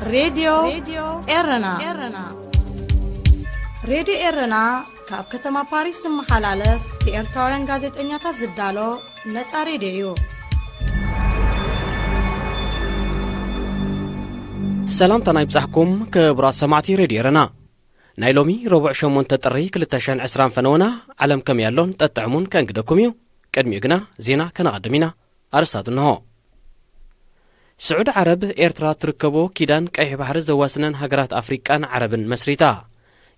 راديو إيرنا راديو إيرنا كاب كتما باريس محلالف بإرتورن غازت إنياتا زبدالو نتسا راديو سلام تنايب صحكم كبرا سماعتي راديو إيرنا نايلومي ربع شمون تطري كلتاشان عسران فنونا علم كم يالون تطعمون كان قدكميو قدمي قنا زينا كان قدمينا أرساد النهو سعود عرب إيرترا تركبو كيدان كأي بحر زواسنن هجرات أفريقان عربن مسريتا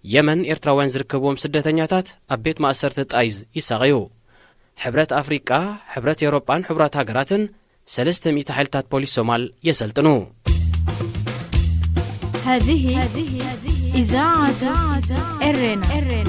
يمن إيرترا وين زركبوم سدتنياتات أبيت ما أسرتت أيز يساقيو حبرات أفريقا حبرات يوروبان حبرات هجراتن 300 حالتات بوليس سومال يسلطنو هذه إذاعة إرنا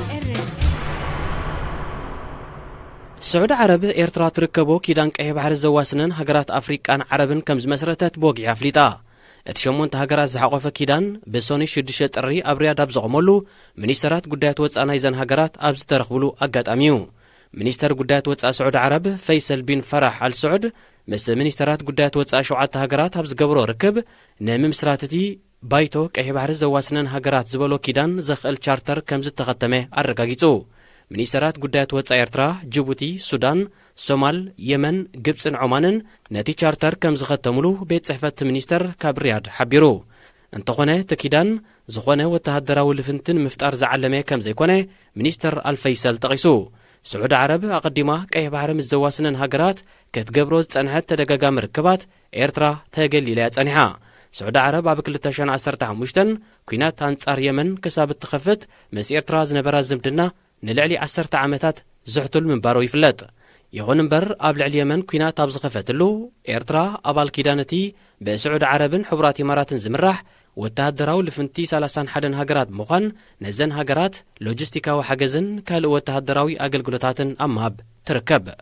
سعود عرب إيرترا تركبو كيدان كأي بحر زواسنن هجرات أفريقان عربن كمز مسرتت بوغي عفليتا اتشمون تهجرات زحقوف كيدان بسوني شدشت الري أبريا داب زغمولو منيسترات قدات واتسانا يزن هجرات أبز ترخبولو أقات أميو منيستر قدات واتسا سعود عرب فيصل بن فرح السعود مس منيسترات قدات واتسا شوعات هجرات أبز قبرو ركب نام مسراتتي بايتو كأي بحر زواسنن هجرات زبولو كيدان زخل تشارتر كمز تختمه الرقاقيتو منيسترات قدات واتسا إيرترا جيبوتي سودان سومال يمن جبسن عمانن نتي تشارتر كم زختملو بيت صحفة منيستر كابرياد حبيرو انتقونه تكيدان زخونه وتهدراو لفنتن مفتار زعلمه كم زيكونه منيستر الفيصل تقيسو سعود عرب أقدمه كأي بحر مزواسنن هجرات كتقبروز تنحت تدقاقا مركبات إيرترا تاقل إلى تنحا سعود عرب بكل تشان عسرتها مشتن كينات هانسار يمن كسابت تخفت مس إيرترا زنبرا زمدنا نلعلي 10 عامتات زحتل من بارو يفلت يغون مبر قبل اليمن كينات تابز خفتلو إيرترا أبال كيدانتي بسعود عربن حبرات إمارات زمرح وتهدراو لفنتي 31 هجرات مخن نزن هجرات لوجستيكا وحجزن كالو وتهدراوي أقلقلتاتن أماب تركب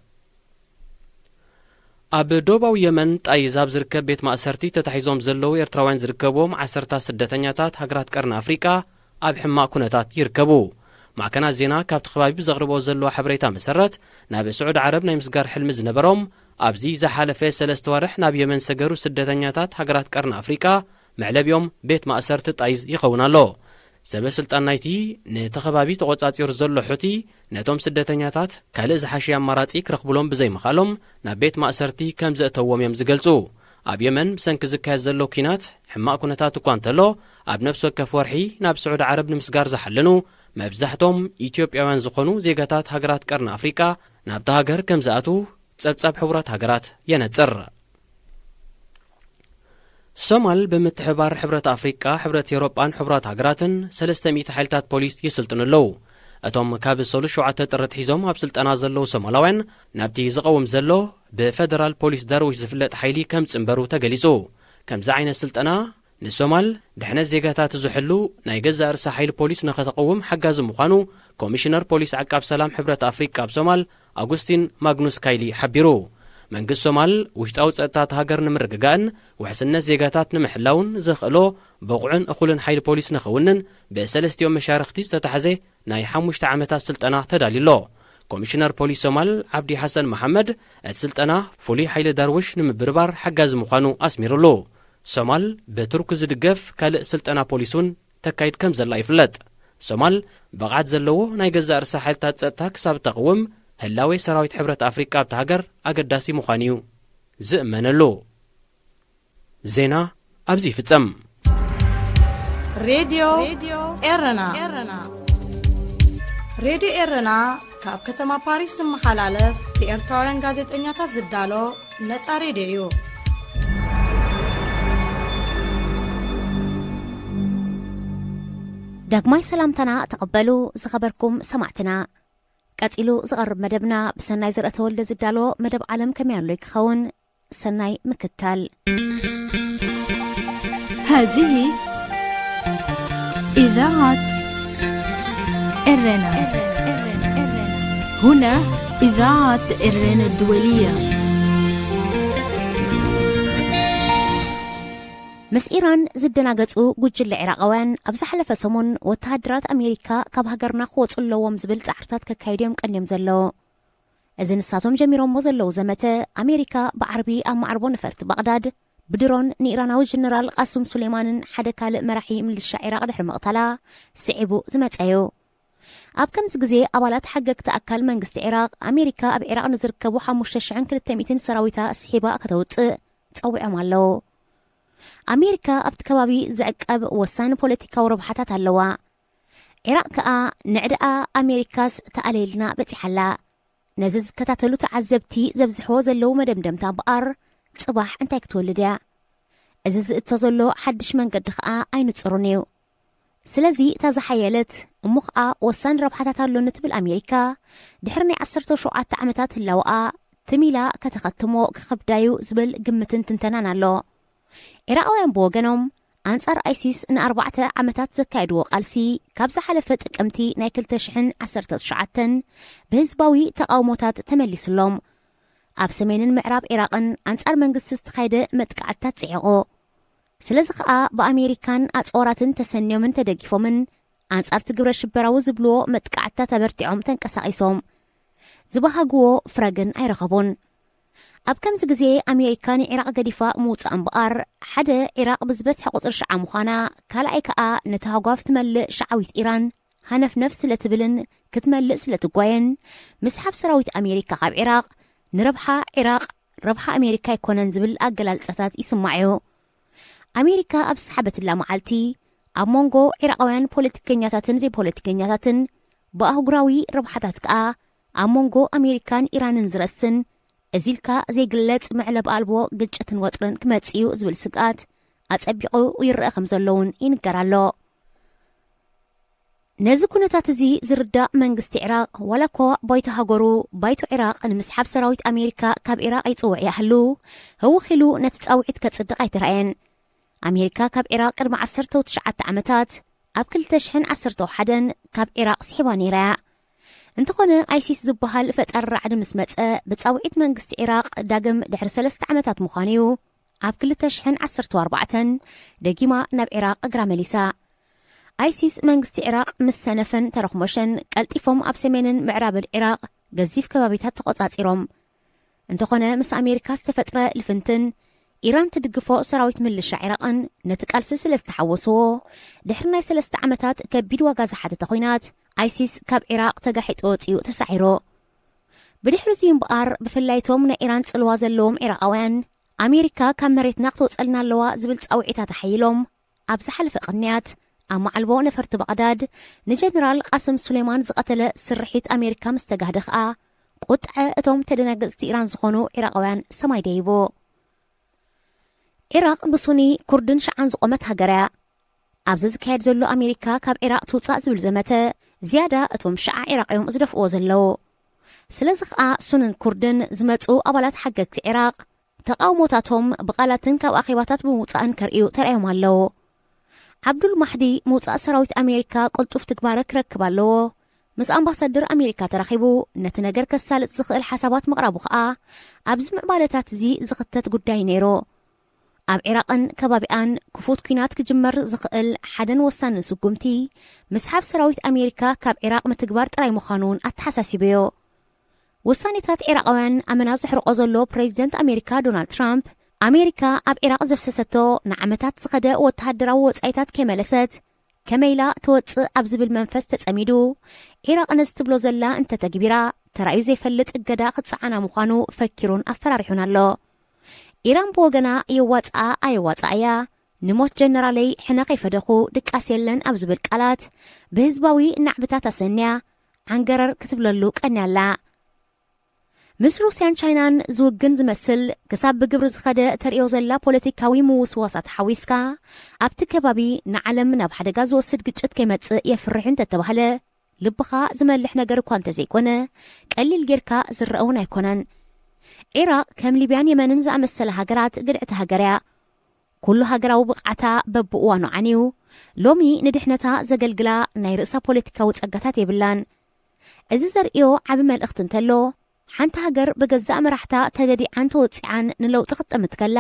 أب دوباو يمن تأيزاب زركب بيت مأسرتي تتحيزوم زلو إيرتراوين زركبوم 10 سدتنياتات هجرات قرن أفريقيا أب حما كونتات يركبو مع كنا زينا كابت خبابي بزغربو زلو حبريتا مسرت ناب سعود عرب نايمسقار حلمز نبروم أبزي زحالفي 3 ورح ناب يمن سقرو سدتنياتات هجرات قرن أفريقيا معلب يوم بيت مأسرت تأيز يقونا له سبب سلطان نايتي نتخبابي تغوصات يرزلو حوتي نتوم سدتنياتات كالز حاشيا مراتي كرخبولهم بزي مخالهم ناب بيت مأسرتي كم زأتوهم يمزقلسو أب يمن بسنك زكاز زلو كينات حما كونتاتو كوانتلو أب نفسو كفورحي ناب سعود عرب نمسقار زحلنو مبزحتهم إثيوبياوان زخونو زيغاتات هجرات قرن أفريقيا نابتا هجر كم زاتو تسبب حورات هجرات ينتصر سومال بمتحبار حبرات أفريقيا حبرات يوروبان حبرات هجراتن 300 حالتات بوليس يسلطن اللو أتوم كاب السولو شوعة ترت حيزوم أبسلطنا زلو سومالاوين نابتي زقوم زلو بفدرال بوليس داروش زفلت حيلي كم تنبرو تقليسو كم زعين السلطنا نسومال دحنا زيغاتات زحلو نايجزا أرسا حيل بوليس نختقوم حقاز مخانو كوميشنر بوليس عقاب سلام حبرات أفريقيا بسومال أغوستين ماغنوس كايلي حبيرو منقز سومال وشتاو تسأتات هاجر نمرققان وحسنا زيغاتات نمحلاون زخلو بقعن أخولن حيل بوليس نخونن بسلست يوم مشارختيز تتحزي ناي حموشت عامتا سلطنا تداليلو كوميشنر بوليس سومال عبدي حسن محمد السلطنا فولي حيل داروش نمبربار حقاز مخانو أسميرلو سومال بترك زدقف كالق سلطنا بوليسون تكايد كم زلا يفلت سومال بقعد زلوه نايجزا أرسا حالتات سأتا كساب تقوم هلاوي سراويت حبرة أفريقيا بتهاجر أقداسي مخانيو زئمنلو زينا أبزي فتسم راديو إيرنا راديو إيرنا كاب كتما باريس محلالف بإرتورن غازت إنياتا زدالو نتسا راديو داغماي سلامتنا تقبلوا زخبركم سمعتنا قاتيلو زقرب مدبنا بسناي زرأت ولد زدالو مدب عالم كميان ليك خون سناي مكتال هذه إذاعة إرنا هنا إذاعة إرنا الدولية مس إيران زدنا قطو قجل العراقوان أبزحلف سمون وتهدرات أمريكا كاب هجرنا خوص اللوام زبل تحرتات كايديوم كنيم زلو إذن الساتهم جميرون مزلو زمته أمريكا بعربي أم عربون فرت بغداد بدرون نيراناوي جنرال قاسم سليمانن حدا كالئ مرحي ملሻ عراق ድሕሪ መቕተላ ስዒቡ ዝመፀዩ ኣብ ከምዚ ግዜ ኣባላት ሓገግቲ ኣካል መንግስቲ عراق ኣሜሪካ ኣብ عراق ንዝርከቡ 5200 ሰራዊታ ስሒባ ከተውፅእ ፀዊዖም ኣለዉ ኣሜሪካ ኣብቲ ከባቢ ዝዕቀብ ወሳኒ ፖለቲካዊ ረብሓታት ኣለዋ عراق ከዓ ንዕድኣ ኣሜሪካስ ተኣለይልና በፂሓላ ነዚ ዝከታተሉ ተዓዘብቲ ዘብዝሕዎ ዘለዉ መደምደምታ በኣር ጽባሕ እንታይ ክትወልድ እያ እዚ ዝእቶ ዘሎ ሓድሽ መንገዲ ከዓ ኣይንፅሩን እዩ ስለዚ ተዛሓየለት እሞ ከዓ ወሳኒ ረብሓታት ኣሎ ንትብል ኣሜሪካ ድሕሪ ናይ 17 ዓመታት ህላውኣ ትሚላ ከተኸትሞ ክኸብዳዩ ዝብል ግምትን ትንተናን ኣሎ عراقውያን ብወገኖም ኣንጻር ኣይሲስ ን4 ዓመታት ዘካየድዎ ቃልሲ ካብ ዝሓለፈ ጥቅምቲ ናይ 2019 ብህዝባዊ ተቃውሞታት ተመሊስሎም ኣብ ሰሜንን ምዕራብ عراقን ኣንጻር መንግስቲ ዝተኻየደ መጥቃዕትታት ጽዒቑ ስለዚ ከዓ ብኣሜሪካን ኣጽዋራትን ተሰንዮምን ተደጊፎምን ኣንጻር ትግብረ ሽበራዊ ዝብልዎ መጥቃዕትታት ኣበርቲዖም ተንቀሳቒሶም ዝበሃግዎ ፍረግን ኣይረኸቡን ኣብ ከምዚ ግዜ ኣሜሪካ ንعراق ገዲፋ ምውፃእ እምበኣር ሓደ عراق ብዝበዝሐ ቁፅሪ ሸዓ ምዃና ካልኣይ ከዓ ነቲ ሃጓፍ ትመልእ ሸዓዊት ኢራን ሃነፍነፍ ስለትብልን ክትመልእ ስለትጓየን ምስሓብ ሰራዊት ኣሜሪካ ካብ عراق ንረብሓ عراق ረብሓ ኣሜሪካ ይኮነን ዝብል ኣገላልጻታት ይስማዑ ኣሜሪካ ኣብ ሰሓበትላ መዓልቲ ኣብ መንጎ عراقውያን ፖለቲከኛታትን ዘይፖለቲከኛታትን ብኣህጉራዊ ረብሓታት ከዓ ኣብ መንጎ ኣሜሪካን ኢራንን ዝረስን እዚልካ ዘይግለጽ ምዕለብ ኣልቦ ግጭትን ወጥርን ክመጽዩ ዝብል ስግኣት ኣጸቢቑ ይርአ ከም ዘለውን ይንገራሎ ነዚ ኩነታት እዚ ዝርዳእ መንግስቲ عراق ወላኮ ባይቶ ሃገሩ ባይቶ عراق ንምስሓብ ሰራዊት ኣሜሪካ ካብ عراق ይጽውዕ ያህሉ ህውኺሉ ነቲ ጻውዒት ከጽድቕ ኣይትረአየን ኣሜሪካ ካብ عراق ቅድሚ 19 ዓመታት ኣብ 2011 ካብ عراق ስሒባ ነይራ እንተኾነ ኣይሲስ ዝበሃል ፈጣሪ ራዕዲ ምስ መፀ ብጻውዒት መንግስቲ عراق ዳግም ድሕሪ 3 ዓመታት ምዃኑ ኣብ 2014 ደጊማ ናብ عراق እግራ መሊሳ ኣይሲስ መንግስቲ عراق ምስ ሰነፈን ተረኽሞሸን ቀልጢፎም ኣብ ሰሜንን ምዕራብን عراق ገዚፍ ከባቢታት ተቆጻጺሮም እንተኾነ ምስ ኣሜሪካ ዝተፈጥረ ልፍንትን ኢራን ትድግፎ ሰራዊት ምልሻ عراقን ነቲ ቃልሲ ስለ ዝተሓወስዎ ድሕሪ ናይ 3 ዓመታት ከቢድ ዋጋ ዝሓተተ ኮይናት ኣይሲስ ካብ عراق ተጋሒጡ ወፂኡ ተሳዒሮ ብድሕሪ እዚ እምበኣር ብፍላይቶም ናይ ኢራን ጽልዋ ዘለዎም عراقውያን ኣሜሪካ ካብ መሬትና ክትወፀልና ኣለዋ ዝብል ጻውዒታት ሓይሎም ኣብ ዝሓለፈ ቅንያት ኣብ ማዕልቦ ነፈርቲ በቕዳድ ንጀነራል ቃስም ሱሌማን ዝቐተለ ስርሒት ኣሜሪካ ምስ ተጋህደ ከዓ ቁጥዐ እቶም ተደናገፅቲ ኢራን ዝኾኑ عراقውያን ሰማይ ደይቦ عراق ብሱኒ ኩርድን ሸዓን ዝቆመት ሃገር እያ ኣብዚ ዝካየድ ዘሎ ኣሜሪካ ካብ عراق ትውፃእ ዝብል ዘመተ ዝያዳ እቶም ሸዓ عراقዮም ዝደፍኦ ዘለዉ ስለዚ ከዓ ሱንን ኩርድን ዝመፁ ኣባላት ሓገግቲ عراق ተቃውሞታቶም ብቓላትን ካብ ኣኼባታት ብምውፃእን ከርእዩ ተራእዮም ኣለዉ ዓብዱል ማሕዲ ምውፃእ ሰራዊት ኣሜሪካ ቁልጡፍ ትግባረ ክረክብ ኣለዎ ምስ ኣምባሳደር ኣሜሪካ ተራኺቡ ነቲ ነገር ከሳልጥ ዝኽእል ሓሳባት ምቕራቡ ከዓ ኣብዚ ምዕባለታት እዚ ዝኽተት ጉዳይ ነይሩ ኣብ عراقን ከባቢኣን ክፉት ኩናት ክጅመር ዝኽእል ሓደን ወሳንን ስጉምቲ ምስሓብ ሰራዊት ኣሜሪካ ካብ عراق ምትግባር ጥራይ ምዃኑን ኣተሓሳሲበዮ ወሳኔታት عراقውያን ኣመና ዝሕርቆ ዘሎ ፕሬዚደንት ኣሜሪካ ዶናልድ ትራምፕ ኣሜሪካ ኣብ عراق ዘፍሰሰቶ ንዓመታት ዝኸደ ወተሃደራዊ ወጻኢታት ከመለሰት ከመይላ ትወፅእ ኣብ ዝብል መንፈስ ተጸሚዱ عراق ነስትብሎ ዘላ እንተተግቢራ ተራእዩ ዘይፈልጥ እገዳ ክትፀዓና ምዃኑ ፈኪሩን ኣፈራሪሑን ኣሎ ኢራን ብወገና የዋፅኣ ኣየዋፅኣ እያ ንሞት ጀነራለይ ሕና ከይፈደኹ ድቃስ የለን ኣብ ዝብል ቃላት ብህዝባዊ ናዕብታት ኣሰንያ ዓንገረር ክትብለሉ ቀንያላ ምስ ሩስያን ቻይናን ዝውግን ዝመስል ክሳብ ብግብሪ ዝኸደ ተርእዮ ዘላ ፖለቲካዊ ምውስዋሳት ሓዊስካ ኣብቲ ከባቢ ንዓለም ናብ ሓደጋ ዝወስድ ግጭት ከይመፅእ የፍርሑ እንተተባህለ ልብኻ ዝመልሕ ነገር እኳ እንተዘይኮነ ቀሊል ጌርካ ዝረአውን ኣይኮነን عراق ከም ሊብያን የመንን ዝኣመሰለ ሃገራት ግድዕቲ ሃገር እያ ኩሉ ሃገራዊ ብቕዓታ በብእዋኑ ዓንዩ ሎሚ ንድሕነታ ዘገልግላ ናይ ርእሳ ፖለቲካዊ ፀጋታት የብላን እዚ ዘርእዮ ዓብ መልእኽቲ እንተሎ ሓንቲ ሃገር ብገዛእ መራሕታ ተገዲዓን ተወፂዓን ንለውጢ ክትጥምት ከላ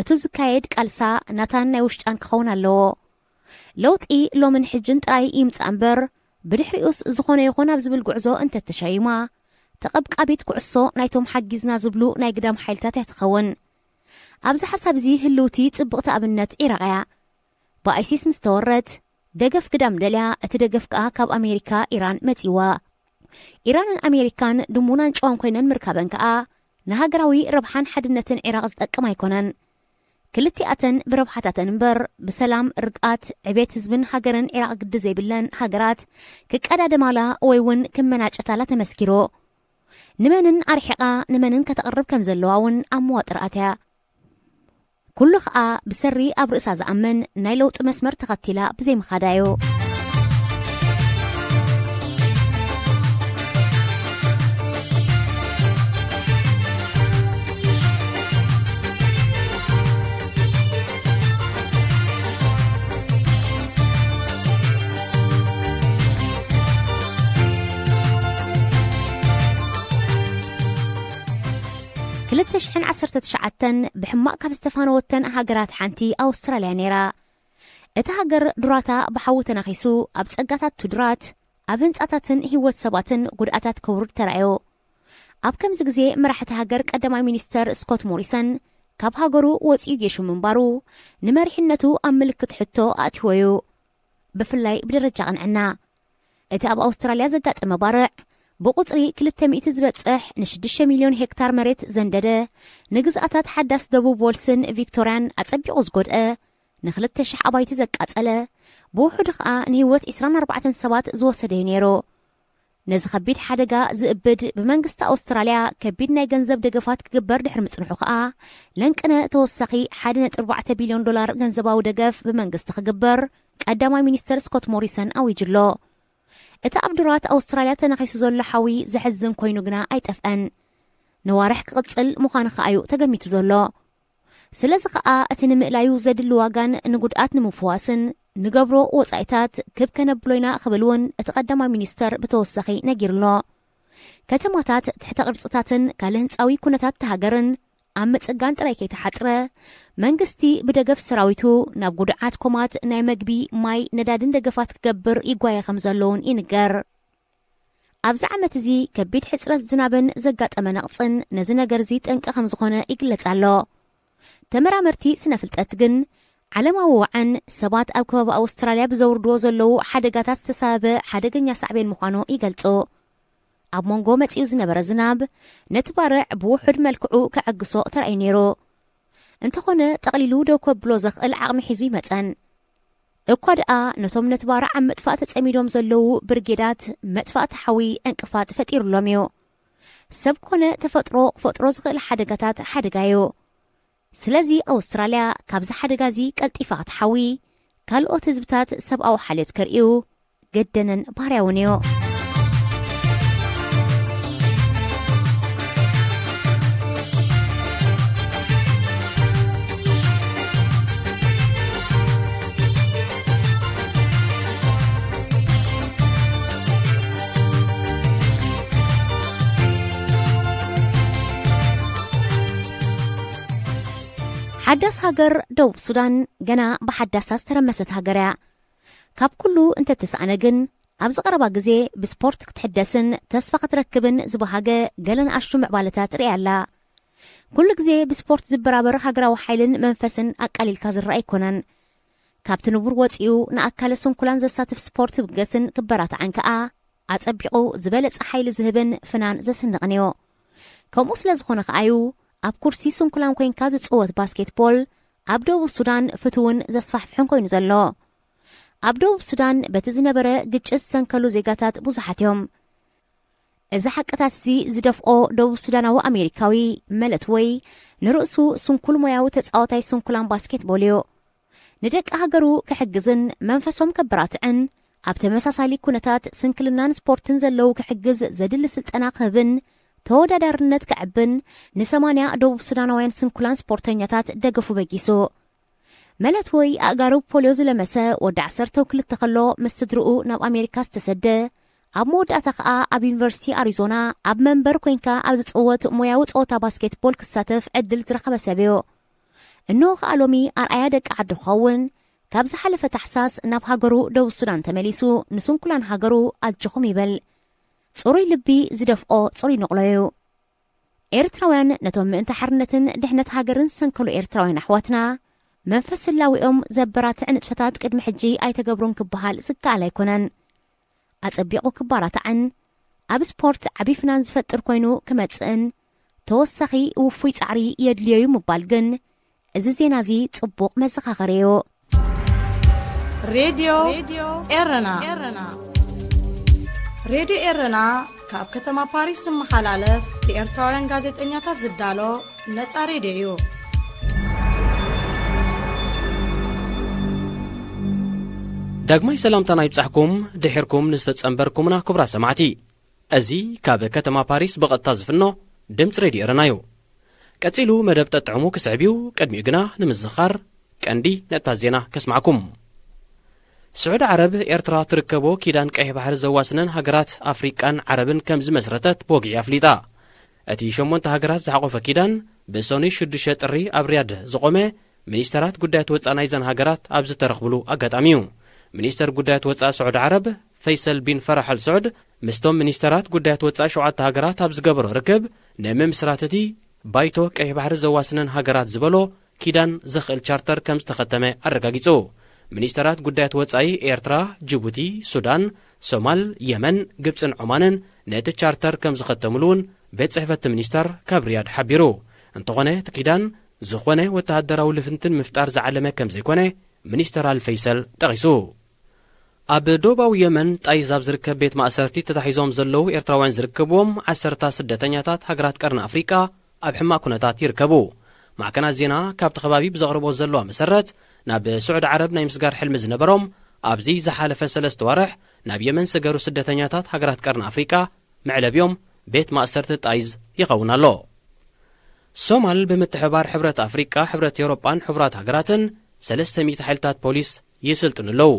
እቱ ዝካየድ ቃልሳ ናታን ናይ ውሽጣን ክኸውን ኣለዎ ለውጢ ሎምን ሕጅን ጥራይ ይምፃእ እምበር ብድሕሪኡስ ዝኾነ ይኹን ኣብ ዝብል ጉዕዞ እንተተሸይማ ተቐብቃቢት ኩዕሶ ናይቶም ሓጊዝና ዝብሉ ናይ ግዳም ሓይልታት ይትኸውን ኣብዚ ሓሳብ እዚ ህልውቲ ጽብቕቲ ኣብነት ኢራቅ እያ ብኣይሲስ ምስ ተወረት ደገፍ ግዳም ደልያ እቲ ደገፍ ከኣ ካብ ኣሜሪካ ኢራን መጺዋ ኢራንን ኣሜሪካን ድሙናን ጨዋን ኮይነን ምርካበን ከኣ ንሃገራዊ ረብሓን ሓድነትን ኢራቅ ዝጠቅም ኣይኮነን ክልቲኣተን ብረብሓታተን እምበር ብሰላም ርግኣት ዕቤት ህዝብን ሃገርን ኢራቅ ግዲ ዘይብለን ሃገራት ክቀዳደማላ ወይ እውን ክመናጨታላ ተመስኪሮ ንመንን ኣርሒቓ ንመንን ከተቕርብ ከም ዘለዋ እውን ኣብ መዋጥርኣት እያ ኩሉ ከዓ ብሰሪ ኣብ ርእሳ ዝኣመን ናይ ለውጢ መስመር ተኸቲላ ብዘይምኻዳ እዩ ክልተሽሕን 19 ብሕማቅ ካብ ዝተፋነወተን ሃገራት ሓንቲ ኣውስትራልያ ነይራ እቲ ሃገር ዱራታ ብሓዊ ተናኺሱ ኣብ ጸጋታት ትዱራት ኣብ ህንጻታትን ህይወት ሰባትን ጉድኣታት ከውርድ ተራእዮ ኣብ ከምዚ ግዜ መራሕቲ ሃገር ቀዳማይ ሚኒስተር ስኮት ሞሪሰን ካብ ሃገሩ ወፂኡ ጌሹ ምንባሩ ንመሪሕነቱ ኣብ ምልክት ሕቶ ኣትወዩ ብፍላይ ብደረጃ ቅንዕና እቲ ኣብ ኣውስትራልያ ዘጋጠመ ባርዕ ብቁፅሪ 200 ዝበጽሕ ን6 ሚልዮን ሄክታር መሬት ዘንደደ ንግዝኣታት ሓዳስ ደቡብ ዎልስን ቪክቶርያን ኣጸቢቑ ዝጎድአ ን2,000 ኣባይቲ ዘቃጸለ ብውሕዱ ከዓ ንህይወት 24 ሰባት ዝወሰደ እዩ ነይሩ ነዚ ከቢድ ሓደጋ ዝእብድ ብመንግስቲ ኣውስትራልያ ከቢድ ናይ ገንዘብ ደገፋት ክግበር ድሕሪ ምጽንሑ ከዓ ለንቅነ ተወሳኺ 1.4 ቢልዮን ዶላር ገንዘባዊ ደገፍ ብመንግስቲ ክግበር ቀዳማይ ሚኒስተር ስኮት ሞሪሰን ኣዊጅሎ እቲ ኣብ ዱራት ኣውስትራልያ ተናኺሱ ዘሎ ሓዊ ዘሕዝን ኮይኑ ግና ኣይጠፍአን ነዋርሕ ክቕጽል ምዃኑ ከኣዩ ተገሚቱ ዘሎ ስለዚ ከዓ እቲ ንምእላዩ ዘድሊ ዋጋን ንጉድኣት ንምፍዋስን ንገብሮ ወጻኢታት ክብ ከነብሎይና ክብል እውን እቲ ቀዳማይ ሚኒስተር ብተወሳኺ ነጊርሎ ከተማታት ትሕተ ቅርጽታትን ካልእ ህንፃዊ ኩነታት ተሃገርን ኣብ ምጽጋን ጥራይ ከይተሓጽረ መንግስቲ ብደገፍ ሰራዊቱ ናብ ጉድዓት ኮማት ናይ መግቢ ማይ ነዳድን ደገፋት ክገብር ይጓየ ከም ዘለውን ይንገር ኣብዚ ዓመት እዚ ከቢድ ሕጽረት ዝናብን ዘጋጠመ ነቕፅን ነዚ ነገር እዚ ጠንቂ ከም ዝኾነ ይግለጽ ኣሎ ተመራመርቲ ስነ ፍልጠት ግን ዓለማዊ ዋዕን ሰባት ኣብ ከባቢ ኣውስትራልያ ብዘውርድዎ ዘለዉ ሓደጋታት ዝተሳበበ ሓደገኛ ሳዕቤን ምዃኑ ይገልጹ ኣብ መንጎ መጺኡ ዝነበረ ዝናብ ነቲ ባርዕ ብውሑድ መልክዑ ከዐግሶ ተረኣዩ ነይሩ እንተኾነ ጠቕሊሉ ደው ከብሎ ዘኽእል ዓቕሚ ሒዙ ይመጸን እኳ ደኣ ነቶም ነቲ ባርዕ ኣብ መጥፋእ ተጸሚዶም ዘለዉ ብርጌዳት መጥፋእቲ ሓዊ ዕንቅፋት ፈጢሩሎም እዩ ሰብ ኮነ ተፈጥሮ ክፈጥሮ ዝኽእል ሓደጋታት ሓደጋ እዩ ስለዚ ኣውስትራልያ ካብዚ ሓደጋ እዚ ቀልጢፋ ክትሓዊ ካልኦት ህዝብታት ሰብኣዊ ሓልዮት ከርእዩ ገደነን ባህርያውን እዩ ሓዳስ ሃገር ደቡብ ሱዳን ገና ብሓዳሳ ዝተረመሰት ሃገር እያ ካብ ኩሉ እንተተሰኣነ ግን ኣብዚ ቀረባ ግዜ ብስፖርት ክትሕደስን ተስፋ ክትረክብን ዝበሃገ ገለን ኣሽቱ ምዕባለታት ርኢ ኣላ ኩሉ ግዜ ብስፖርት ዝበራበር ሃገራዊ ሓይልን መንፈስን ኣቃሊልካ ዝረአ ኣይኮነን ካብቲ ንቡር ወፂኡ ንኣካለ ስንኩላን ዘሳትፍ ስፖርት ብገስን ክበራትዓን ከዓ ኣጸቢቑ ዝበለጸ ሓይሊ ዝህብን ፍናን ዘስንቕን እዩ ከምኡ ስለ ዝኾነ ከኣዩ ኣብ ኩርሲ ስንኩላን ኮንካ ዝጽወት ባስኬትቦል ኣብ ደቡብ ሱዳን ፍትውን ዘስፋሕፍሕን ኮይኑ ዘሎ ኣብ ደቡብ ሱዳን በቲ ዝነበረ ግጭት ዝሰንከሉ ዜጋታት ብዙሓት እዮም እዚ ሓቅታት እዚ ዝደፍኦ ደቡብ ሱዳናዊ ኣሜሪካዊ መለት ወይ ንርእሱ ስንኩል ሞያዊ ተጻዋታይ ስንኩላን ባስኬትቦል እዩ ንደቂ ሃገሩ ክሕግዝን መንፈሶም ከበራትዕን ኣብ ተመሳሳሊ ኩነታት ስንክልናን ስፖርትን ዘለዉ ክሕግዝ ዘድሊ ስልጠና ክህብን ተወዳዳርነት ከዕብን ን80 ደቡብ ሱዳናውያን ስንኩላን ስፖርተኛታት ደገፉ በጊሱ መለት ወይ ኣጋሩ ፖሊዮ ዝለመሰ ወዲ 12 ከሎ ምስ ስድርኡ ናብ ኣሜሪካ ዝተሰደ ኣብ መወዳእታ ከዓ ኣብ ዩኒቨርሲቲ ኣሪዞና ኣብ መንበር ኮንካ ኣብ ዝጽወት ሞያዊ ጸወታ ባስኬትቦል ክሳተፍ ዕድል ዝረኸበ ሰብ እዩ እንሆ ከዓ ሎሚ ኣርኣያ ደቂ ዓዲ ክኸውን ካብ ዝሓለፈ ታሕሳስ ናብ ሃገሩ ደቡብ ሱዳን ተመሊሱ ንስንኩላን ሃገሩ ኣጅኹም ይበል ጽሩይ ልቢ ዝደፍኦ ጽሩይ ንቕሎ እዩ ኤርትራውያን ነቶም ምእንተ ሓርነትን ድሕነት ሃገርን ሰንከሉ ኤርትራውያን ኣሕዋትና መንፈስ ላዊኦም ዘበራትዕ ንጥፈታት ቅድሚ ሕጂ ኣይተገብሩን ክበሃል ዝከኣል ኣይኮነን ኣጸቢቑ ክባራትዕን ኣብ ስፖርት ዓብዪ ፍናን ዝፈጥር ኮይኑ ክመጽእን ተወሳኺ ውፉይ ጻዕሪ የድልየዩ ምባል ግን እዚ ዜና እዚ ጽቡቕ መዘኻኸሪ እዩ ሬድዮ ኤረና ሬድዮ ኤረና ካብ ከተማ ፓሪስ ዝመሓላለፍ ብኤርትራውያን ጋዜጠኛታት ዝዳሎ ነጻ ሬድዮ እዩ ዳግማይ ሰላምታና ይብጻሕኩም ድሕርኩም ንዝተጸንበርኩምና ክቡራት ሰማዕቲ እዚ ካብ ከተማ ፓሪስ ብቐጥታ ዝፍኖ ድምፂ ሬድዮ ኤረና እዩ ቀጺሉ መደብ ጠጥዕሙ ክስዕብዩ ቅድሚኡ ግና ንምዝኻር ቀንዲ ነጥታት ዜና ከስማዕኩም سعود عرب ኤርትራ ትርከቦ ኪዳን ቀይሕ ባሕሪ ዘዋስነን ሃገራት ኣፍሪቃን ዓረብን ከም ዝመስረተት ቦጊዕ ኣፍሊጣ እቲ 8 ሃገራት ዝሓቆፈ ኪዳን ብሶኒ 6 ጥሪ ኣብ ሪያድ ዝቆመ ሚኒስተራት ጉዳያት ወፃኢ ናይዘን ሃገራት ኣብ ዝተረኽብሉ ኣጋጣሚ እዩ ሚኒስተር ጉዳያት ወፃኢ ስዑድ ዓረብ ፈይሰል ቢን ፈራሕ አልስዑድ ምስቶም ሚኒስተራት ጉዳያት ወፃኢ 7 ሃገራት ኣብ ዝገበሮ ርክብ ንምምስራት እቲ ባይቶ ቀይሕ ባሕሪ ዘዋስነን ሃገራት ዝበሎ ኪዳን ዝኽእል ቻርተር ከም ዝተኸተመ ኣረጋጊጹ ሚኒስተራት ጉዳያት ወፃኢ ኤርትራ ጅቡቲ ሱዳን ሶማል የመን ግብፅን ዑማንን ነቲ ቻርተር ከም ዝኸተሙሉን ቤት ጽሕፈት ሚኒስተር ካብ ሪያድ ሓቢሩ እንተኾነ እቲ ኪዳን ዝኾነ ወተሃደራዊ ልፍንትን ምፍጣር ዝዓለመ ከም ዘይኮነ ሚኒስተር አልፈይሰል ጠቒሱ ኣብ ደቡባዊ የመን ጣይዝ ኣብ ዝርከብ ቤት ማእሰርቲ ተታሒዞም ዘለዉ ኤርትራውያን ዝርከብዎም 10 ስደተኛታት ሃገራት ቀርኒ ኣፍሪቃ ኣብ ሕማቅ ኩነታት ይርከቡ ማዕከናት ዜና ካብቲ ከባቢ ብዘቕርቦ ዘለዋ መሰረት ናብ ስዑድ ዓረብ ናይ ምስጋር ሕልሚ ዝነበሮም ኣብዚ ዝሓለፈ 3 ወርሕ ናብ የመን ሰገሩ ስደተኛታት ሃገራት ቀርኒ ኣፍሪቃ ምዕለብዮም ቤት ማእሰርቲ ጣይዝ ይኸውን ኣሎ ሶማል ብምትሕባር ሕብረት ኣፍሪቃ ሕብረት ኤውሮጳን ሕቡራት ሃገራትን 300 ሓይልታት ፖሊስ ይስልጥኑ ኣለዉ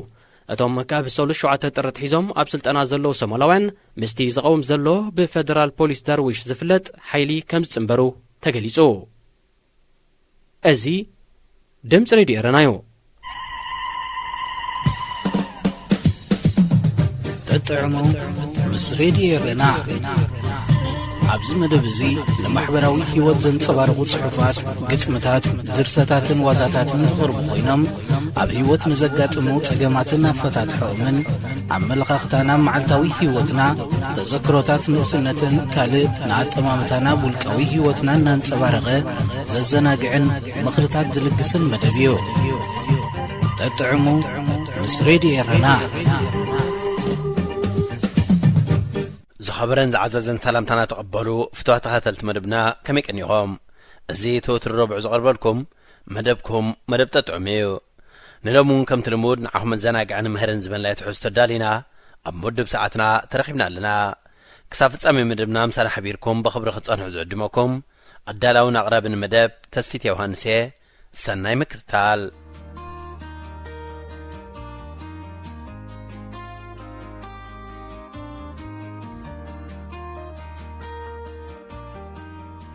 እቶም ካብ 7 ጥሪ ሒዞም ኣብ ስልጠና ዘለዉ ሶማላውያን ምስቲ ዝቐውም ዘሎ ብፌደራል ፖሊስ ዳርዊሽ ዝፍለጥ ሓይሊ ከም ዝጽንበሩ ተገሊጹ እዚ ድምፂ ሬድዮ ኤረና እዩ ተጥዕሙ ምስ ሬድዮ ኤረና ኣብዚ መደብ እዚ ንማሕበራዊ ህይወት ዘንጸባርቑ ጽሑፋት ግጥምታት ድርሰታትን ዋዛታትን ዝቐርቡ ኮይኖም ኣብ ህይወት ንዘጋጥሙ ጸገማትን ኣፈታትሖምን ኣመለኻኽታና መዓልታዊ ህይወትና ተዘክሮታት ንእስነትን ካልእ ንኣጠማምታና ውልቃዊ ህይወትና እናንጸባረቐ ዘዘናግዕን ምኽርታት ዝልግስን መደብ እዩ ተጥዕሙ ምስ ሬድዮ ኤረና ዝኸበረን ዝዓዘዘን ሰላምታና ተቐበሉ ፍትዋት ተኸተልቲ መደብና ከመይ ቀኒኹም እዚ ትወትር ረብዑ ዝቐርበልኩም መደብኩም መደብ ጠጥዑም እዩ ንሎሙን ከምቲ ልሙድ ንዓኹም መዘናግዕን ምህርን ዝበንላይ ትሕዝቶ ዳሊና ኣብ መደብ ሰዓትና ተረኺብና ኣለና ክሳብ ፍጻሜ መደብና ምሳና ሓቢርኩም ብኽብሪ ክጸንሑ ዝዕድመኩም ኣዳላውን ኣቕራብን መደብ ተስፊት ዮሃንስ እየ ሰናይ ምክትታል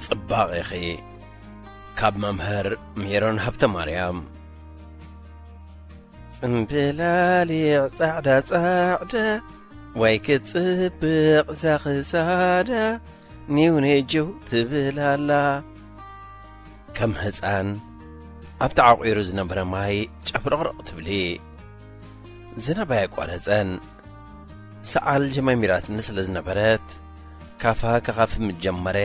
ጽባቕኺ ካብ መምህር ሜሮን ሃብተ ማርያም ጽምብላሊዕ ጻዕዳ ጻዕዳ ወይ ክትጽብቕ ዛኽሳዳ ኒውኔጅው ትብላላ ከም ህፃን ኣብ ተዓቝሩ ዝነበረ ማይ ጨፍረቕረቕ ትብሊ ዝናብ ኣይቋረፀን ሰዓል ጀማሚራት ስለ ዝነበረት ካፋ ከኻፍ ምጀመረ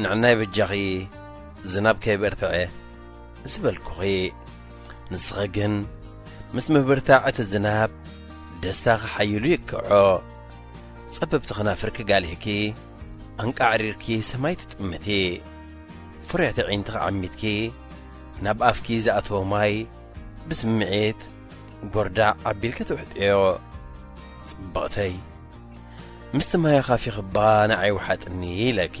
ንዕናይ በጃኺ ዝናብ ከይበርትዐ ዝበልኩኺ ንስኸ ግን ምስ ምብርታዕ እቲ ዝናብ ደስታኺ ሓይሉ ይክዖ ጸበብቲ ኽናፍርኪ ጋሊሕኪ ኣንቃዕሪርኪ ሰማይ ትጥምቲ ፍርያተ ዒንትኺ ዓሚትኪ ናብ ኣፍኪ ዝኣተወ ማይ ብስምዒት ጐርዳዕ ዓቢልከ ትውሕጥዮ ጽባቕተይ ምስቲ ማይ ኻፊኽባ ንዓይ ውሓጥኒ ኢለኪ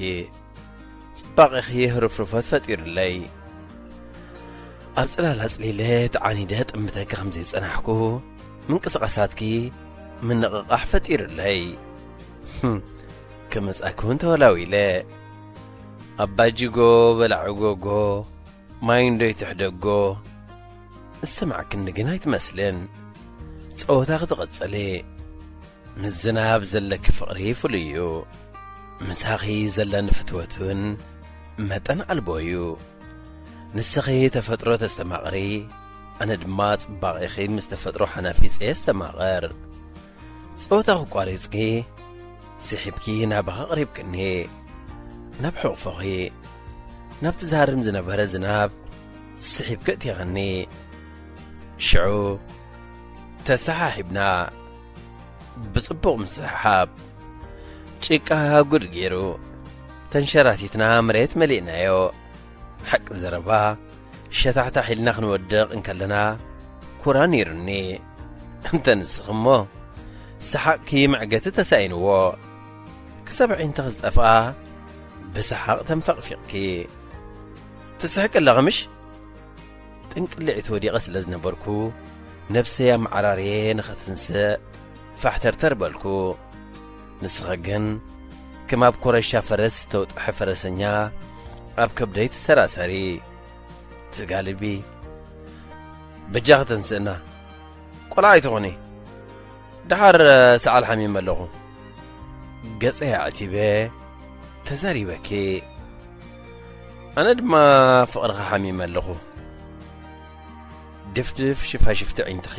ጽባቕኺ ህርፍርፈት ፈጢሩለይ ኣብ ጽላል ኣጽሊለት ዓኒደ ጥምተኪ ከምዘይ ጸናሕኩ ምንቅስቓሳትኪ ምንቕቓሕ ፈጢሩለይ ክመጻእክውን ተወላዊለ ኣባጅጎ በላዕጎጎ ማይንዶይ ትሕደጎ እሰማዕክኒ ግን ኣይትመስልን ጸወታ ክትቐጸሊ ምስ ዝናብ ዘለኪ ፍቕሪ ፍሉይ እዩ مساخي زلن فتوتون متن البويو نسخي تفترو تستمغري أنا دماغ باقي مستفترو حنافيس استمغر صوتا قاريزكي سحبكي نابها قريب كني نبحو فغي نبتزهرم زنبهر زناب سحبك تغني شعو تسحابنا بصبغ مسحاب ጭቃ ጉድ ገይሩ ተንሸራቲትና መሬት መሊእናዮ حق ዘረባ ሸታሕታ ሒልና ክንወድቕ እንከለና ኩራ ነይሩኒ እንተ ንስኽሞ ሰሓቕኪ መዕገቲ ተሳኢንዎ ክሰብዒን ተኽዝጠፍኣ ብሰሓቕ ተንፈቕፊቕኪ ትስሕቅ ኣለኸ ምሽ ጥንቅልዒት ወዲቐ ስለ ዝነበርኩ ነፍሰይ ኣመዓራርየ ንኸትንስእ ፋሕተርተር በልኩ ንስኸግን ከም ኣብ ኮረሻ ፈረስ ተውጥሐ ፈረሰኛ ኣብ ከብደይ ትሰራሰሪ ትጋልቢ በጃኽ ተንስእና ቆልዓ ኣይትኾኒ ድሓር ሰዓል ሓሚም ኣለኹ ገጸይ ኣዕቲበ ተዛሪበኪ ኣነ ድማ ፍቕርኻ ሓሚም ኣለኹ ድፍድፍ ሽፋሽፍቲ ዒንትኺ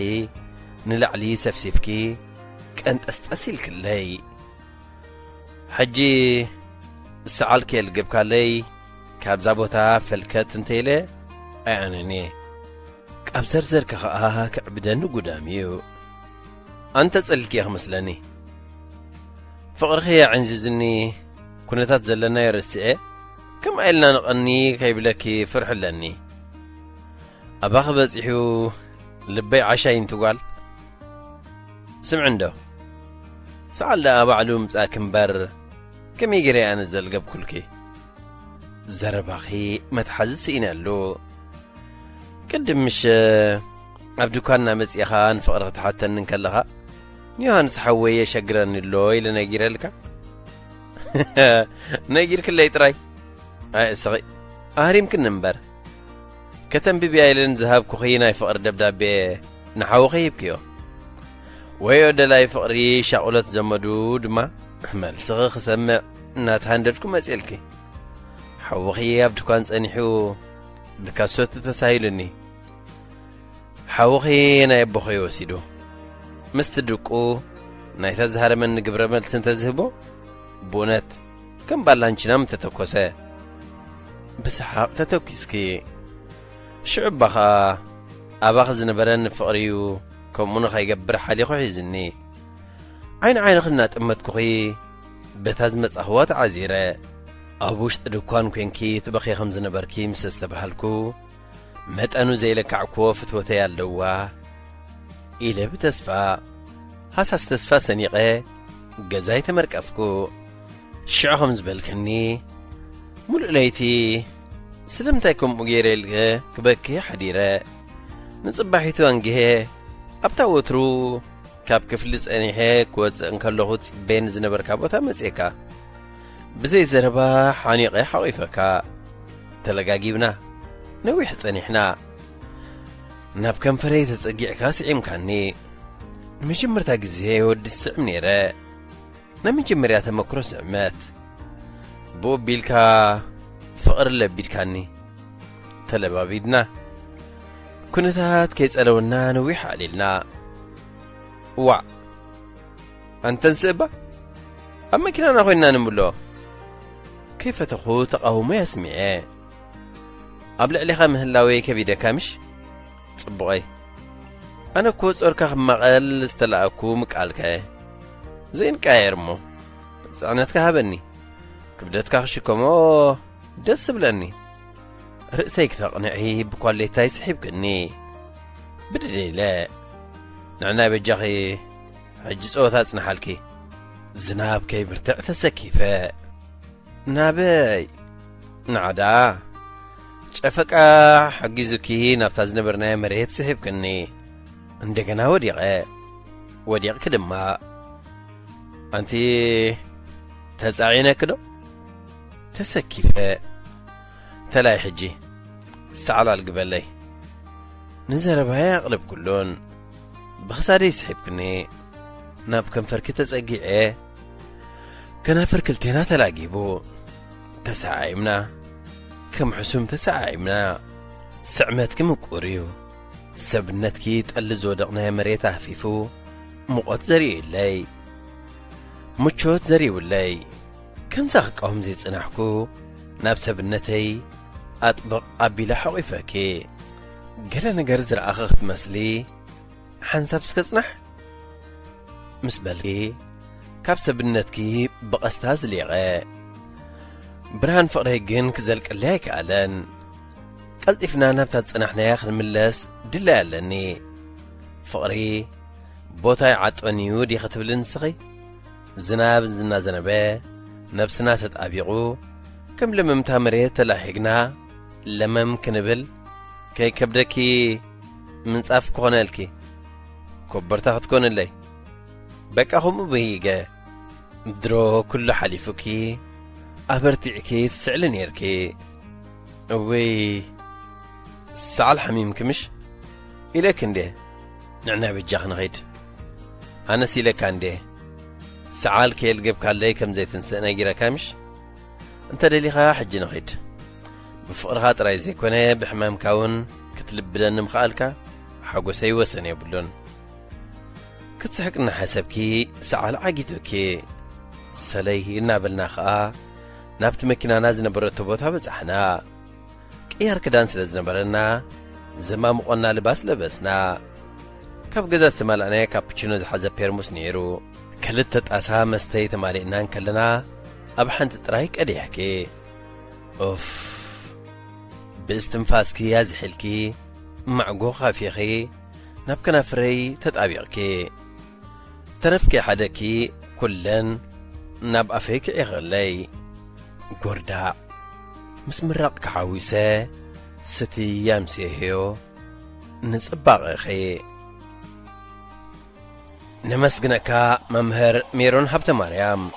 ንላዕሊ ሰፍሲፍኪ ቀንጠስጠስ ኢልክለይ ሕጂ ሰዓል ከልግብካለይ ካብዛ ቦታ ፈልከት እንተኢለ ኣየኣነኒ ቃብ ዘርዘርከ ኸኣ ክዕብደኒ ጉዳም እዩ ኣንተ ጸልኪ ክመስለኒ ፍቕርኺ ዕንዝዝኒ ኩነታት ዘለና ይርስዐ ከም ኢልና ንቐኒ ከይብለኪ ፍርሕለኒ ኣባኺ በፂሑ ልበይ ዓሻይ እንትጓል ስምዕ እንዶ ሰዓል ደኣ ባዕሉ ምጻእክ እምበር ከመይ ገይረ ኣነ ዘልገብኩልኪ ዘረባኺ መትሓዚ ስኢነ ኣሎ ቅድም ምሽ ኣብ ድኳንና መጺኻ ንፍቕሪ ክትሓተኒ እንከለኻ ንዮሃንስ ሓወይ የሸግረኒ ኣሎ ኢለ ነጊረልካ ነጊርክለይ ጥራይ ኣይእስኺ ኣህሪምክን እምበር ከተንብብያ ኢለን ዝሃብኩኺ ናይ ፍቕሪ ደብዳቤ ንሓውኺ ሂብክዮ ወዮ ደላይ ፍቕሪ ሻቑሎት ዘመዱ ድማ መልስኺ ክሰምዕ እናተሃንደድኩ መጺልኪ ሓውኺ ኣብ ድኳን ጸኒሑ ብካሶት ተሳሂሉኒ ሓውኺ ናይ ኣቦኸ ወሲዱ ምስቲ ድቁ ናይ ተዝሃረመኒ ግብረ መልሲ እንተዝህቦ ብእውነት ከም ባላንችናም ተተኰሰ ብሰሓቕ ተተኪስኪ ሽዑ ባኻ ኣባኺ ዝነበረኒ ፍቕሪ እዩ ከምኡን ኸይገብር ሓሊኹ ሒዝኒ ዓይንኺ እናጥመትኩኺ በታ ዝመጻኽዋ ተዓዚረ ኣብ ውሽጢ ድኳን ኮንኪ ትበኺ ከም ዝነበርኪ ምስ ዝተባሃልኩ መጠኑ ዘይለካዕክዎ ፍትወተይ ኣለዋ ኢለ ብተስፋ ሃሳስ ተስፋ ሰኒቐ ገዛይ ተመርቀፍኩ ሽዑ ከም ዝበልክኒ ሙሉእ ለይቲ ስለምንታይ ከምኡ ገይረ ኢልከ ክበኪ ሓዲረ ንጽባሒቱ አንግሄ ኣብታ ወትሩ ካብ ክፍሊ ጸኒሐ ክወፅእ እንከለኹ ጽቤን ዝነበርካ ቦታ መጺእካ ብዘይ ዘረባ ሓኒቐ ሓቒፈካ ተለጋጊብና ነዊሕ ጸኒሕና ናብ ከንፈረይ ተጸጊዕካ ስዒምካኒ ንመጀመርታ ግዜ ወዲ ስዕም ነይረ ንመጀመርያ ተመክሮ ስዕመት ብኡ ኣቢልካ ፍቕሪ ለቢድካኒ ተለባቢድና ኩነታት ከይጸለውና ነዊሕ ዓሊልና ዋዕ ኣንተን ስእባ ኣብ መኪናና ኾይንና ንምሎ ከይፈተኹ ተቃውሞ ያስሚዐ ኣብ ልዕሊኻ ምህላወይ ከቢደካ ምሽ ጽቡቐይ ኣነ እኮ ጾርካ ክመቐል ዝተለኣኩ ምቃልከ ዘይንቃየር እሞ ጽዕነትካ ሃበኒ ክብደትካ ክሽከሞ ደስ ብለኒ ርእሰይ ክተቕንዒ ብኳሌታይ ስሒብክኒ ብድደይለ ንዕናይ በጃኺ ሕጂ ጸወታ ጽንሓልኪ ዝናብ ከይብርትዕ ተሰኪፈ ናበይ ንዓዳ ጨፈቃ ሓጊዙኪ ናብታ ዝነበርናዮ መሬት ስሒብክኒ እንደገና ወዲቕኪ ድማ ኣንቲ ተጻዒነክ ዶ ተሰኪፈ ተላይ ሕጂ ሰዓል ኣልግበለይ ንዘረባይ ኣቕልብ ኩሉን ብኽሳደይ ስሒብክኒ ናብ ከንፈርኪ ተጸጊዐ كنافر كلتينا تلاقيبو تسعايمنا كم حسوم تسعايمنا سعمت كم قوريو سبنتكي تقلز ودقنا مريت عفيفو مقوت زري اللي مچوت زري واللي كم زاقهم زي صنحكو ناب سبنتي أطبق أبيلا حويفكي قال نجر زرع أخت مسلي حنسب سكصنح مسبلي كاب سبنتكي بقستاز ليغا برهان فقري جن كزلك الليك ألن قلت إفنانا بتتصنحنا ياخذ ملس دلالني فقري بوتاي عطوني يودي ختبلن سغي زناب زنبه نفسنا تتابيقو كم لممتا مريت تلاحقنا لمم كنبل كي كبدكي من صاف كونلكي كبرتا تكون اللي بقى هم بيجا درو كل حليفكي أبرتعكي تسعلن يركي وي سعال حميم كمش إليك ندي نعنا بجاخ نغيد أنا سيلك عندي سعال كي يلقب كالي كم زي تنسأنا يجيرا كامش انت دليخا حجي نغيد بفقرها تراي زي كونه بحمام كاون كتلب بدن مخالكا حقو سيوسن يبلون كتسحقنا حسبكي سعال عاقيتوكي سليه نابلنا خا نابت مكينا نازنا برتبوتها بزحنا كيار كدان سلزنبرنا زمام قلنا لباس لبسنا كاب غزا استمالنا كابتشينو زحزه بيرموس نيرو كلتت اسها مستي تمالينا كلنا ابحنت طرايك اديحكي اوف باستنفاسكي يا زحلكي معقو خافيخي نابكنا فري تتابيقكي ترفكي حدكي كلن ناب افيك اغلي غوردا مسمرق كعويسه ستي يامسيهيو نصباق خي نمسجنكا ممهر ميرون حبت مريم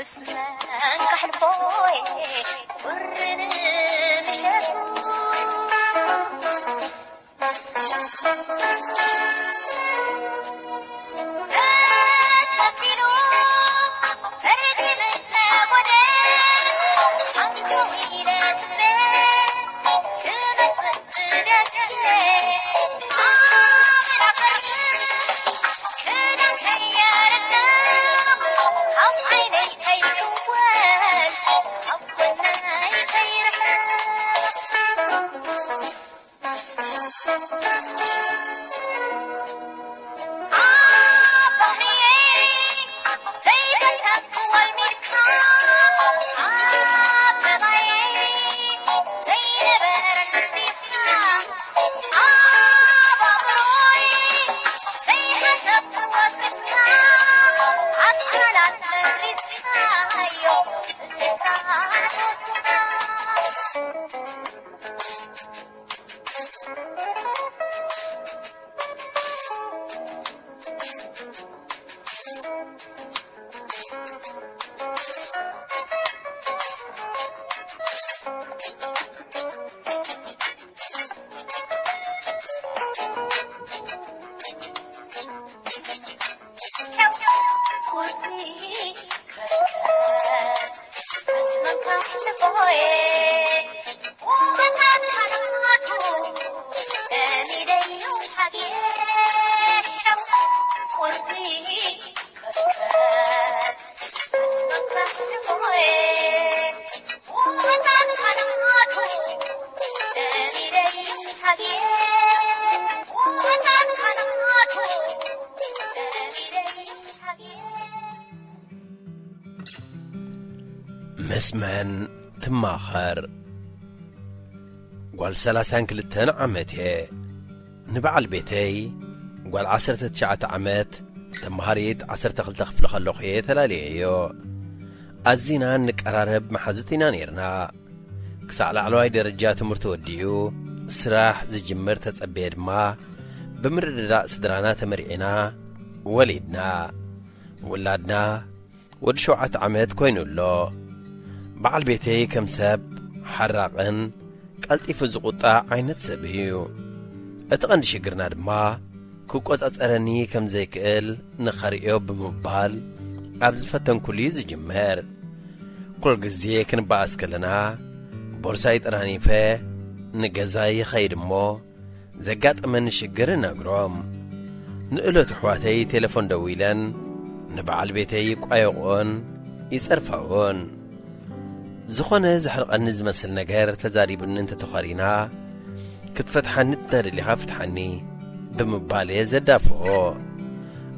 اسمع مسمن تماخر قال 32 عمتي نبعل بيتي قال 19 عمت تمهاريت 12 خفل خلوخي ثلاليو أزينا نقرارب محازوتنا نيرنا كسع لعلواي درجات مرتوديو سراح زجمر تتصبيد ما بمرر سدرانا تمرعنا وليدنا ولادنا ود 7 عمت كوينو له بعل بيتي كم سب حراقن قلطي فزقطا عينت سبيو اتقن شجرنا دما كوكوت اصرني كم زيكل نخريو بمبال ابز فتن كلي زجمر كل غزي كنباس كلنا بورساي طرانيفه نغزاي خيدمو زقات من شجر نغروم نقلت حواتي تليفون دويلن نبعل بيتي قايقون يصرفون زخونه زحرق نزمسل نجار تزاريب ان انت تخارينا كتفتحني تنر اللي خافتحني بمبالي زدافو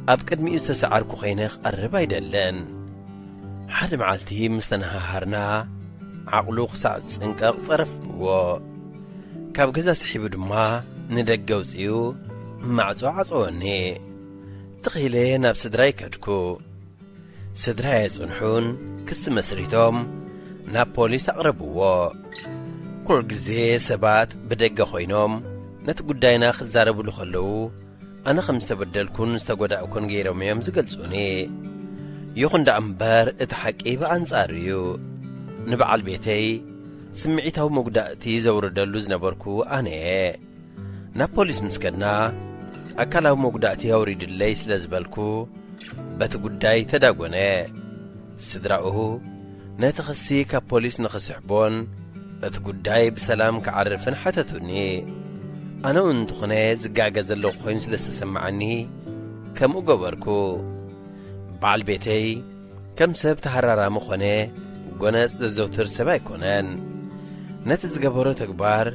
ابقدمي استسعاركو خينخ قرب ايدلن حد معالتي مستنها هارنا عقلو خساع صنقق صرف و كاب غزا سحيبو دما ندغوصيو معصو عصوني تخيلي ناب سدراي كدكو سدراي صنحون كس مسريتهم ناب بوليس أقربوا كل جزء سبات بدقة خوينهم نتقدينا خزاربو لخلو أنا خمسة بدلكون استقودا أكون غيرهم يمزقلسوني يخون دا أمبار اتحكي بأنصاريو نبعال بيتي سمعيتها مقدأتي زور دلوز نبركو أنا ناب بوليس مسكدنا أكاله مقدأتي أوريد الليس لزبالكو بتقداي تداقوني سدراؤه نتخسي كبوليس نخسحبون اتقداي بسلام كعرفن حتتوني أنا انتخني زقاقز اللو خوين سلسسمعني كم أقبركو بعال بيتي كم سب تحرارا مخوني قناس دزوتر سباي كونان نتزقبرو تكبار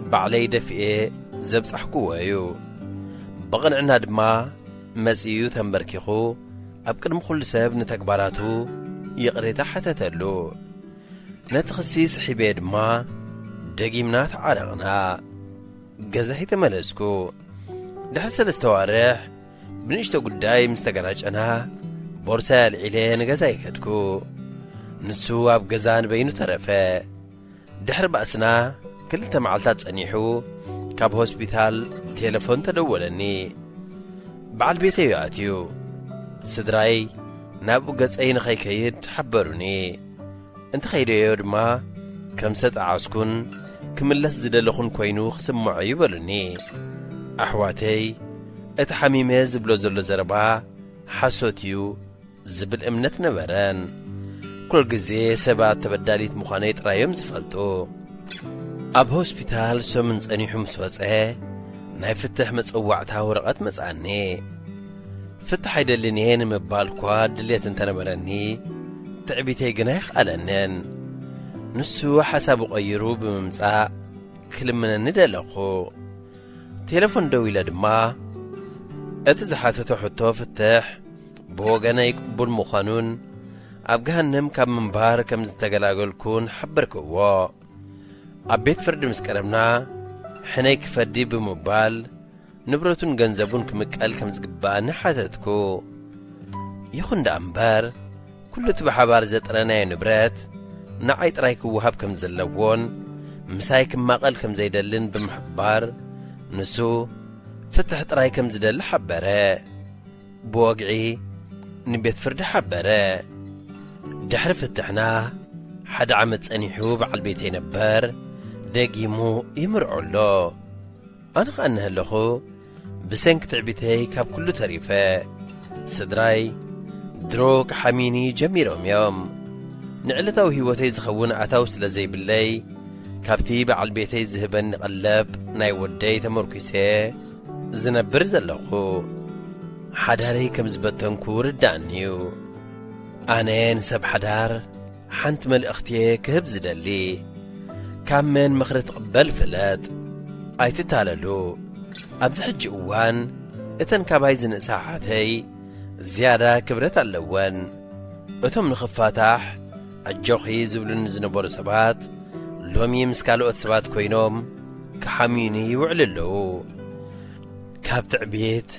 بعلي دفئي زبس أحكوهيو بغن عنا دما مسيو تنبركيخو أبقر مخل سب نتكباراتو يقري تحت تلو نتخسيس حبيد ما دقيمنات عرقنا قزحي تملسكو دحر سلستوارح بنشتو قداي مستقراج أنا بورسا العلين قزاي كدكو نسو اب قزان بينو ترفه دحر بأسنا كل تمعلتات سنيحو كاب هوسبيتال تليفون تدولني بعد بيتي ياتيو سدراي نابو قصين خيكيد حبروني انت خيريو دما كم ستعاسكن كملس زدلخن كوينو خسمعو يبلني أحواتي اتحميمي زبلو زلو زربا حسوتيو زبل امنت نبران كل جزي سبات تبداليت مخانيت رايم زفلتو اب هوسبيتال سومنز انيحم سوصه ناي فتح مصوعتا ورقت مصاني فتح يدلني مبالكوا دليت انت نبرني تعبيتي جناخ علنن نسو حساب قيرو بممصا كلمنا ندلخو تليفون دويله دما اتزحاتو حتو فتح بوغنا يقبل مخانون اب جهنم كم منبار كم زتغلاغلكون حبركوا ابيت فرد مسكرمنا حنيك فدي بموبال نبرتون ገንዘቡን كمقال كم زغبان حاتتكو يخون دامبار كل تبحبار زطرنا نبرت نعي طرايك وهاب كم زلوون مسايك ماقل كم زيدلن بمحبار نسو فتح طراي كم زدل حبره بوقعي نبيت فرد حبره دحر فتحنا حد عمت صنيحو بعل بيتي نبر دقيمو يمرعلو انا قنه لخو بسنك تعبيتي كاب كله تريفه سدراي دروك حميني جميرهم يوم نعلتو هيوتي زخون عتاو سلازي باللي كابتي بعل بيتي زهبن قلب ناي ودي تمركسي زنبر زلخو حداري كم زبتنكو ردانيو أنا نسب حدار حنت مل اختي كهب زدلي كامن مخرت قبل فلات اي تتاللو ابزحج اوان اتن كابايزن ساعاتي زيادة كبرت اللوان اتم نخفاتح الجوخي زبلن زنبور سبات لومي مسكالو اتسبات كوينوم كحاميني وعللو كاب تعبيت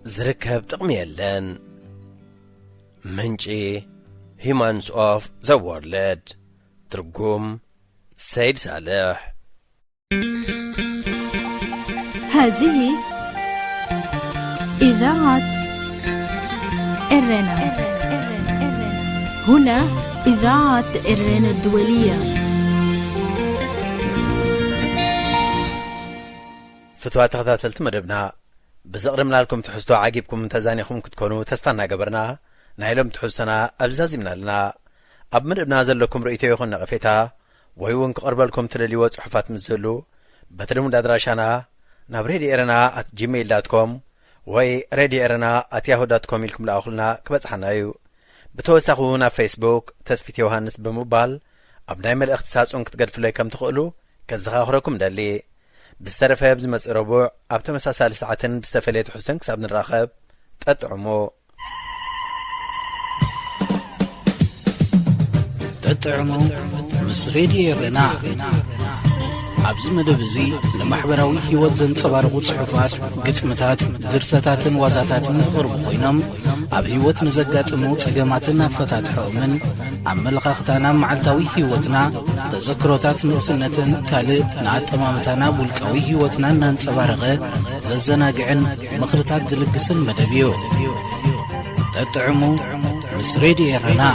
زركب تقميلن منجي Humans of the World ترجم سيد صالح. هذه إذاعة إرنا. هنا إذاعة إرنا الدولية. فتوات تغذاتلت مدبنا بزقرمنا لكم تحسوا عاقبكم تزانيكم كتكونوا تستنى قبرنا نايلم تحسنا أبزازي من لنا أب مدبنا زلكم رؤيتي يخون نغفيتا ويوان كقربالكم تلليوات صحفات مزلو بتلمون دادراشانا نابريدي إرنا @gmail.com وي ريدي إرنا @yahoo.com لكم لأخلنا كبتحنايو بتوسخونا فيسبوك تسفيت يوهانس بموبال أبنايم الاختصاص انك تقدفوا لي كم تقولوا كزغاخركم دالي بسترفة بزمس ربوع أبتمساسال ساعتين بستفليت حسن كسابن الراخب تطعمو مس راديو رنا عبز مدبزي لمحبراوي هيوت زنصبارقو صحفات قتمتات درستاتن وازاتاتن زغرب خوينم عب هيوت نزقاتمو صقاماتنا فتاتحو من عملقاختانا معلتاوي هيوتنا تذكروتات نسنتن كالي نعتمامتانا بولكاوي هيوتنا نانصبارقه ززناقعن مخرطات زلقسن مدبيو تطعمو مس راديو رنا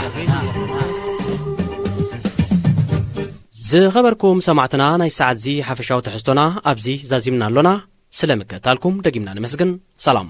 زخبركم سمعتنا ناي ساعت زي حفشاو تحستونا أبزي زازمنا لنا سلامك تالكم دقيمنا نمسجن سلام